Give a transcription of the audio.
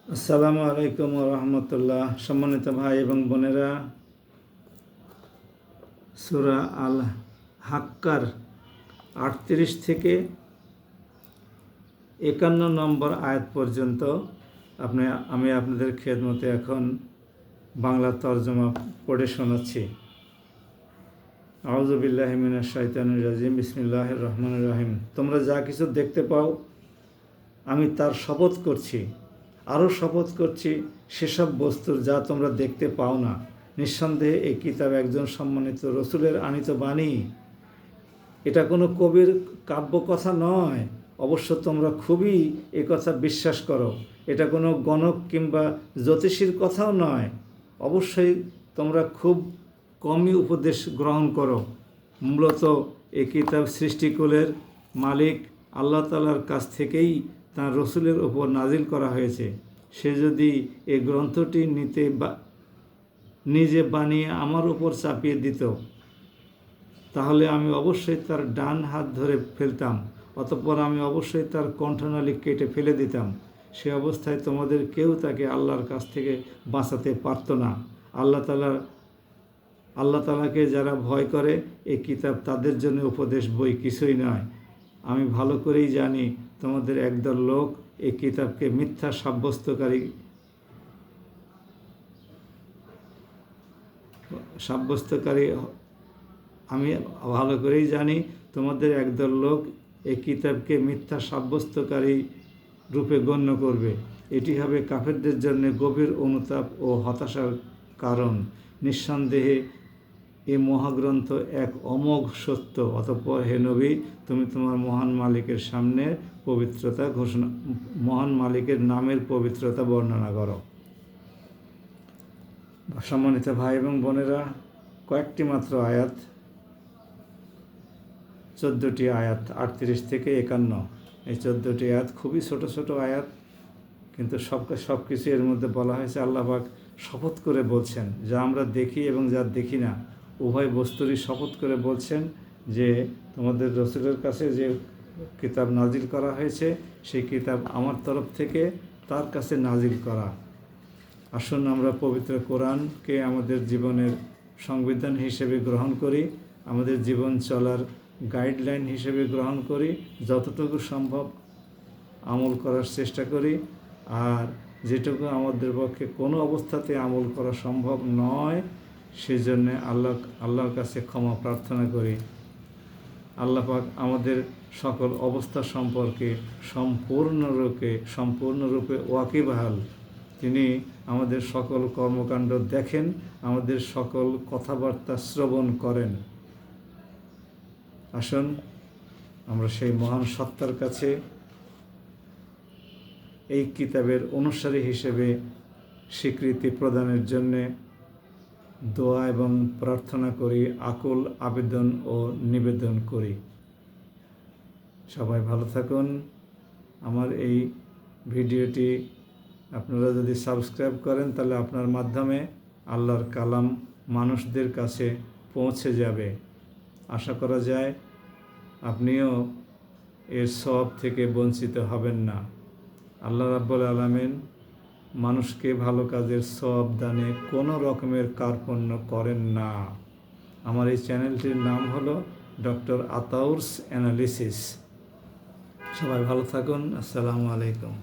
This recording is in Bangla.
আসসালামু আলাইকুম রহমতুল্লাহ। সম্মানিত ভাই এবং বোনেরা, সূরা আল হাক্কার 38 থেকে 51 নম্বর আয়াত পর্যন্ত আমি আপনাদের খেদমতে এখন বাংলা তর্জমা পড়ে শোনাচ্ছি। আউযু বিল্লাহি মিনাশ শাইতানির রাজিম। বিসমিল্লাহির রহমানির রহিম। তোমরা যা কিছু দেখতে পাও আমি তার শপথ করছি, আরও শপথ করছি সেসব বস্তুর যা তোমরা দেখতে পাও না। নিঃসন্দেহে এই কিতাব একজন সম্মানিত রসুলের আনিত বাণী। এটা কোনো কবির কাব্য কথা নয়। অবশ্য তোমরা খুবই এ কথা বিশ্বাস করো। এটা কোনো গণক কিংবা জ্যোতিষীর কথাও নয়। অবশ্যই তোমরা খুব কমই উপদেশ গ্রহণ করো। মূলত এই কিতাব সৃষ্টিকুলের মালিক আল্লাহ তাআলার কাছ থেকেই তাঁর রসুলের ওপর নাজিল করা হয়েছে। সে যদি এই গ্রন্থটি নিজে বানিয়ে আমার উপর চাপিয়ে দিত, তাহলে আমি অবশ্যই তার ডান হাত ধরে ফেলতাম, অতঃপর আমি অবশ্যই তার কণ্ঠনালী কেটে ফেলে দিতাম। সে অবস্থায় তোমাদের কেউ তাকে আল্লাহর কাছ থেকে বাঁচাতে পারত না। আল্লাহ তাআলাকে যারা ভয় করে এই কিতাব তাদের জন্য উপদেশ বই কিছুই নয়। আমি ভালো করেই জানি তোমাদের একদল লোক এই কিতাবকে মিথ্যা সাব্যস্তকারী আমি ভালো করেই জানি তোমাদের একদল লোক এই কিতাবকে মিথ্যা সাব্যস্তকারী রূপে গণ্য করবে। এটি হবে কাফেরদের জন্য গভীর অনুতাপ ও হতাশার কারণ। নিঃসন্দেহে এই মহাগ্রন্থ এক অমোঘ সত্য। অতঃপর হে নবী, তুমি তোমার মহান মালিকের সামনে মহান মালিকের নামের পবিত্রতা বর্ণনা করো। সম্মানিত ভাই এবং বোনেরা, কয়েকটি মাত্র আয়াত, 14টি আয়াত, 38 থেকে 51। এই 14টি আয়াত খুবই ছোট ছোট আয়াত, কিন্তু সব কিছু এর মধ্যে বলা হয়েছে। আল্লাহ পাক শপথ করে বলছেন, যা আমরা দেখি এবং যা দেখি না উভয় বস্তুরই শপথ করে বলছেন যে তোমাদের রসুলের কাছে যে কিতাব নাজিল করা হয়েছে সেই কিতাব আমার তরফ থেকে তার কাছে নাজিল করা। আসুন আমরা পবিত্র কোরআনকে আমাদের জীবনের সংবিধান হিসেবে গ্রহণ করি, আমাদের জীবন চলার গাইডলাইন হিসেবে গ্রহণ করি, যতটুকু সম্ভব আমল করার চেষ্টা করি, আর যেটুকু আমাদের পক্ষে কোনো অবস্থাতে আমল করা সম্ভব নয় সেজন্যে আল্লাহর কাছে ক্ষমা প্রার্থনা করি। আল্লাহ পাক আমাদের সকল অবস্থা সম্পর্কে সম্পূর্ণরূপে ওয়াকিবহাল। তিনি আমাদের সকল কর্মকাণ্ড দেখেন, আমাদের সকল কথাবার্তা শ্রবণ করেন। আসুন আমরা সেই মহান সত্তার কাছে এই কিতাবের অনুসারী হিসেবে স্বীকৃতি প্রদানের জন্যে দোয়া এবং প্রার্থনা করি, আকুল আবেদন ও নিবেদন করি। সবাই ভালো থাকুন। আমার এই ভিডিওটি আপনারা যদি সাবস্ক্রাইব করেন তাহলে আপনার মাধ্যমে আল্লাহর কালাম মানুষদের কাছে পৌঁছে যাবে। আশা করা যায় আপনিও এর সওয়াব থেকে বঞ্চিত হবেন না। আল্লাহ রাব্বুল আলামিন মানুষকে ভালো কাজের সওয়াব দানে কোনো রকমের কার্পণ্য করেন না। আমার এই চ্যানেলটির নাম হলো ডক্টর আতাউরস অ্যানালিসিস। সবাই ভালো থাকুন। আসসালামু আলাইকুম।